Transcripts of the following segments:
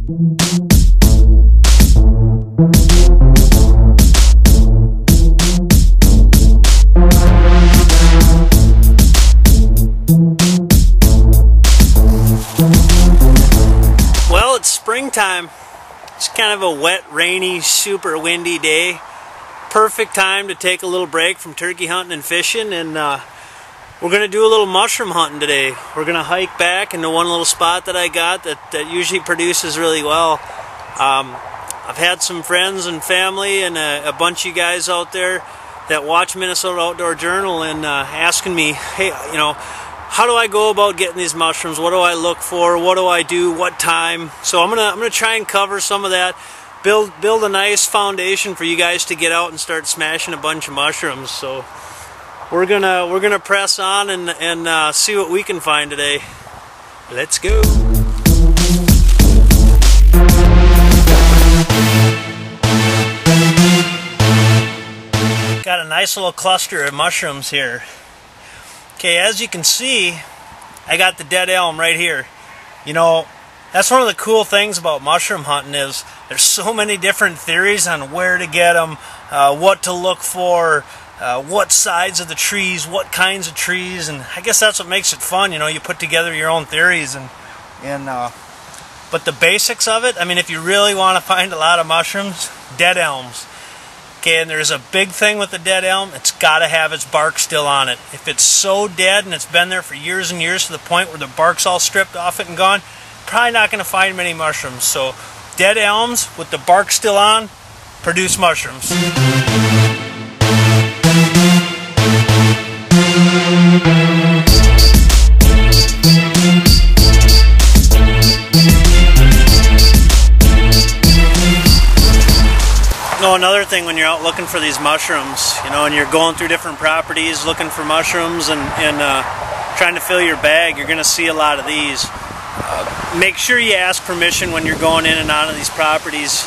Well, it's springtime. It's kind of a wet, rainy, super windy day. Perfect time to take a little break from turkey hunting and fishing, and we're going to do a little mushroom hunting today. We're going to hike back into one little spot that I got that usually produces really well. I've had some friends and family and a bunch of you guys out there that watch Minnesota Outdoor Journal and asking me, hey, you know, how do I go about getting these mushrooms? What do I look for? What do I do? What time? So I'm gonna try and cover some of that. Build a nice foundation for you guys to get out and start smashing a bunch of mushrooms. So we're gonna press on and see what we can find today. Let's go. Got a nice little cluster of mushrooms here. Okay, as you can see, I got the dead elm right here. You know, that's one of the cool things about mushroom hunting is there's so many different theories on where to get them, what to look for, what sides of the trees, what kinds of trees, and I guess that's what makes it fun. You know, you put together your own theories, but the basics of it, I mean, if you really want to find a lot of mushrooms, dead elms. Okay, and there's a big thing with the dead elm, it's got to have its bark still on it. If it's so dead and it's been there for years and years to the point where the bark's all stripped off it and gone, probably not going to find many mushrooms. So dead elms with the bark still on produce mushrooms. Oh, another thing when you're out looking for these mushrooms, you know, and you're going through different properties looking for mushrooms and trying to fill your bag, you're going to see a lot of these. Make sure you ask permission when you're going in and out of these properties.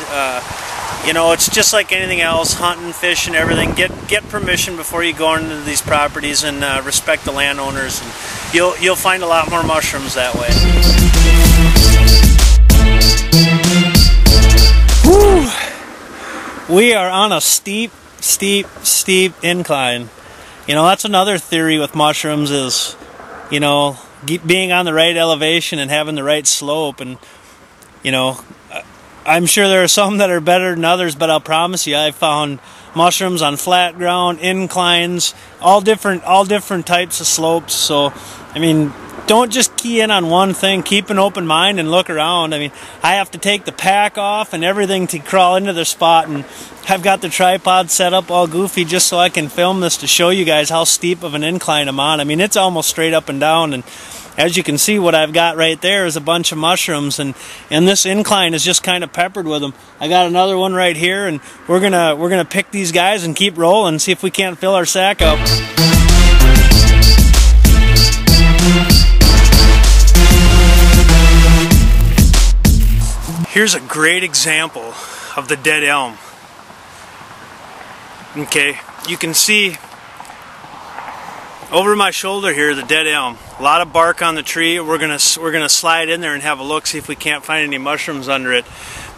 You know, it's just like anything else, hunting, fishing, everything. Get permission before you go into these properties and respect the landowners. And you'll find a lot more mushrooms that way. Woo! We are on a steep incline. You know, that's another theory with mushrooms is, you know, being on the right elevation and having the right slope. And, you know, I'm sure there are some that are better than others, but I'll promise you I've found mushrooms on flat ground, inclines, all different types of slopes. So, I mean, don't just key in on one thing. Keep an open mind and look around. I mean, I have to take the pack off and everything to crawl into the spot, and I've got the tripod set up all goofy just so I can film this to show you guys how steep of an incline I'm on. I mean, it's almost straight up and down, and as you can see, what I've got right there is a bunch of mushrooms, and this incline is just kind of peppered with them. I got another one right here, and we're gonna pick these guys and keep rolling and see if we can't fill our sack up. Here's a great example of the dead elm. Okay, you can see over my shoulder here the dead elm. A lot of bark on the tree. We're gonna slide in there and have a look, see if we can't find any mushrooms under it.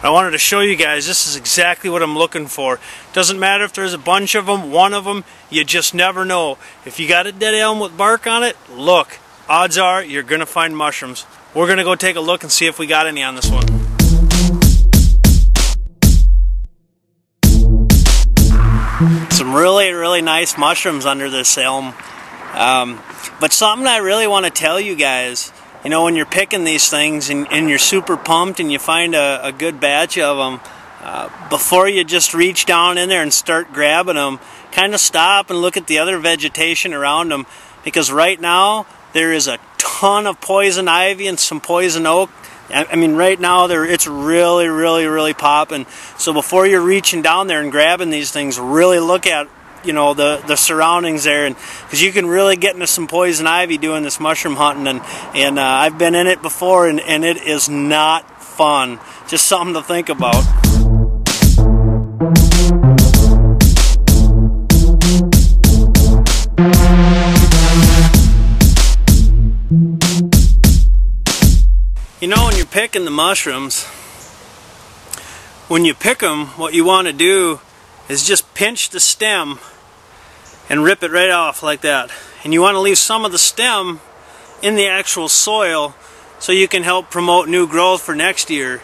But I wanted to show you guys this is exactly what I'm looking for. Doesn't matter if there's a bunch of them, one of them, you just never know. If you got a dead elm with bark on it, look. Odds are you're gonna find mushrooms. We're gonna go take a look and see if we got any on this one. Some really nice mushrooms under this elm. But something I really want to tell you guys, you know, when you're picking these things and you're super pumped and you find a good batch of them, before you just reach down in there and start grabbing them, kind of stop and look at the other vegetation around them, because right now there is a ton of poison ivy and some poison oak. I mean, right now it's really popping. So before you're reaching down there and grabbing these things, really look at, you know, the surroundings there, and because you can really get into some poison ivy doing this mushroom hunting, and I've been in it before, and it is not fun. Just something to think about. You know, when you're picking the mushrooms, when you pick them, what you want to do is just pinch the stem and rip it right off like that. And you want to leave some of the stem in the actual soil so you can help promote new growth for next year.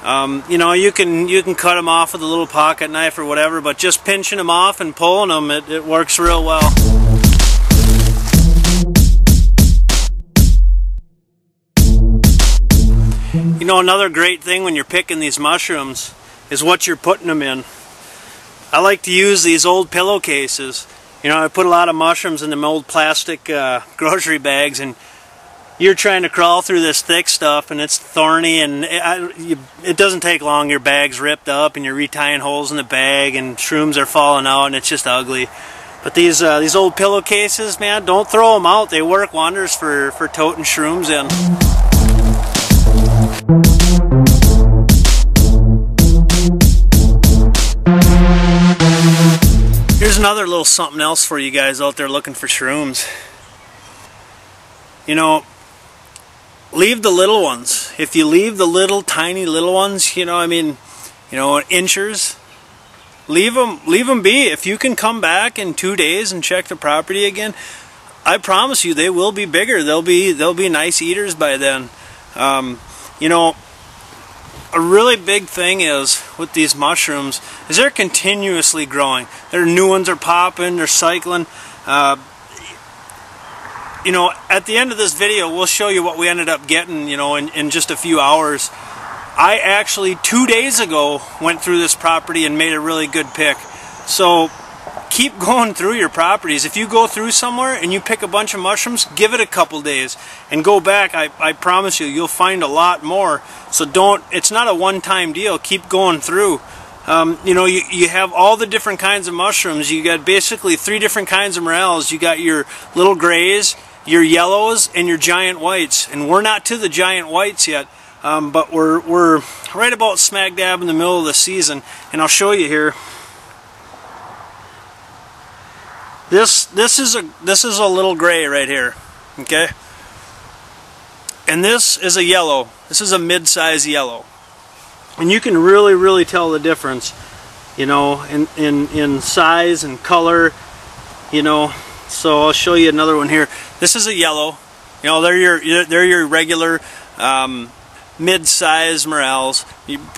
You know, you can cut them off with a little pocket knife or whatever, but just pinching them off and pulling them, it works real well. You know, another great thing when you're picking these mushrooms is what you're putting them in. I like to use these old pillowcases. You know, I put a lot of mushrooms in them old plastic grocery bags, and you're trying to crawl through this thick stuff and it's thorny, and it doesn't take long. Your bag's ripped up and you're retying holes in the bag and shrooms are falling out and it's just ugly. But these old pillowcases, man, don't throw them out. They work wonders for toting shrooms in. Here's another little something else for you guys out there looking for shrooms. You know, leave the little ones. If you leave the little tiny little ones, you know, I mean, you know, inchers, leave them be. If you can come back in 2 days and check the property again, I promise you they will be bigger. They'll be nice eaters by then. You know, a really big thing is with these mushrooms is they're continuously growing. Their new ones are popping, they're cycling. You know, at the end of this video, we'll show you what we ended up getting, you know, in just a few hours. I actually, 2 days ago, went through this property and made a really good pick. So, keep going through your properties. If you go through somewhere and you pick a bunch of mushrooms, give it a couple days and go back. I promise you, you'll find a lot more. So it's not a one-time deal. Keep going through. You know, you have all the different kinds of mushrooms. You got basically 3 different kinds of morels. You got your little grays, your yellows, and your giant whites. And we're not to the giant whites yet, but we're right about smack dab in the middle of the season. And I'll show you here. This is a little gray right here, okay? And this is a yellow. This is a mid-size yellow. And you can really tell the difference, you know, in size and color, you know. So I'll show you another one here. This is a yellow. You know, they're your regular mid-size morels,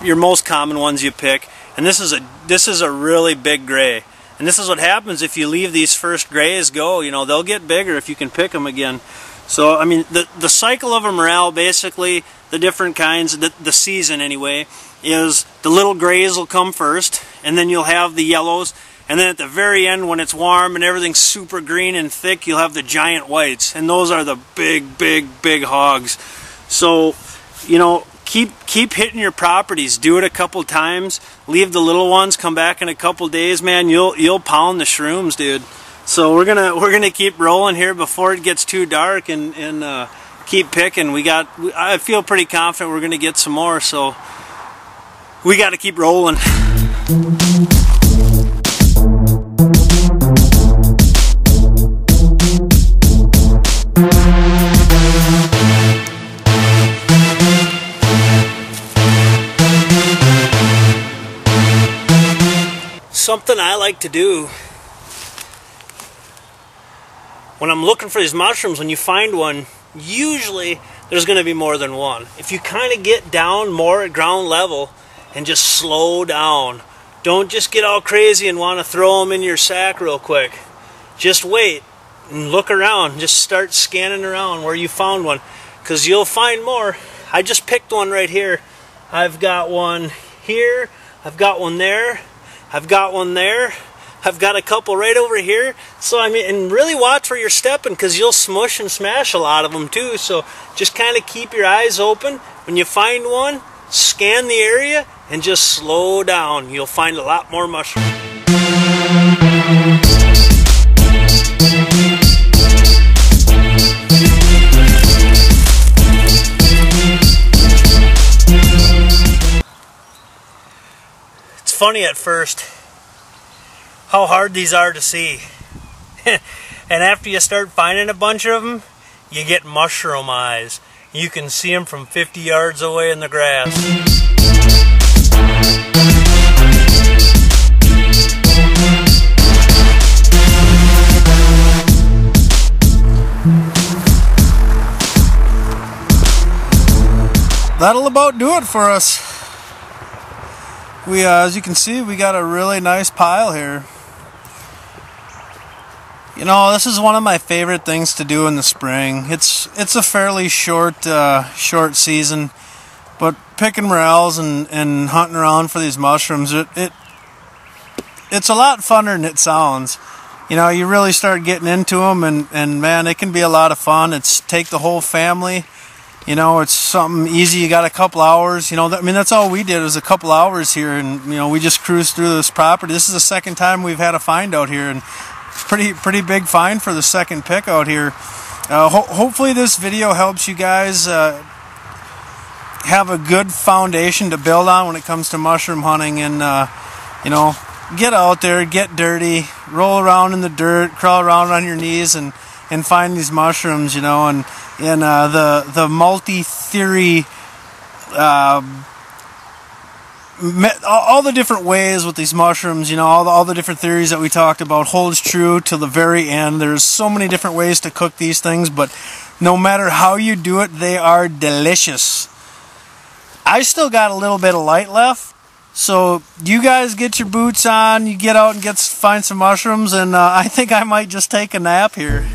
your most common ones you pick. And this is a really big gray. And this is what happens if you leave these first grays go. You know, they'll get bigger if you can pick them again. So, I mean, the cycle of a morel, basically, the different kinds, the season anyway, is the little grays will come first, and then you'll have the yellows, and then at the very end, when it's warm and everything's super green and thick, you'll have the giant whites, and those are the big hogs. So, you know, keep hitting your properties. Do it a couple times. Leave the little ones. Come back in a couple days, man. You'll pound the shrooms, dude. So we're gonna keep rolling here before it gets too dark, and keep picking. I feel pretty confident we're gonna get some more. So we got to keep rolling. Something I like to do when I'm looking for these mushrooms, when you find one, usually there's going to be more than one. If you kind of get down more at ground level and just slow down, don't just get all crazy and want to throw them in your sack real quick. Just wait and look around. Just start scanning around where you found one, because you'll find more. I just picked one right here. I've got one here. I've got one there. I've got one there. I've got a couple right over here. So, I mean, and really watch where you're stepping, because you'll smush and smash a lot of them too. So just kind of keep your eyes open. When you find one, scan the area and just slow down. You'll find a lot more mushrooms. It's funny at first how hard these are to see. And after you start finding a bunch of them, you get mushroom eyes. You can see them from 50 yards away in the grass. that'll about do it for us. We, as you can see, we got a really nice pile here. You know, this is one of my favorite things to do in the spring. It's a fairly short season, but picking morels and hunting around for these mushrooms, it's a lot funner than it sounds. You know, you really start getting into them, and man, it can be a lot of fun. It's take the whole family. You know, it's something easy. You got a couple hours. You know, I mean, that's all we did was a couple hours here, and you know, we just cruised through this property. This is the second time we've had a find out here, and pretty big find for the second pick out here. Hopefully, this video helps you guys have a good foundation to build on when it comes to mushroom hunting, and you know, get out there, get dirty, roll around in the dirt, crawl around on your knees, and find these mushrooms, you know, and the multi-theory, all the different ways with these mushrooms, you know, all the different theories that we talked about holds true till the very end. There's so many different ways to cook these things, but no matter how you do it, they are delicious. I still got a little bit of light left. So you guys get your boots on, you get out and find some mushrooms, and I think I might just take a nap here.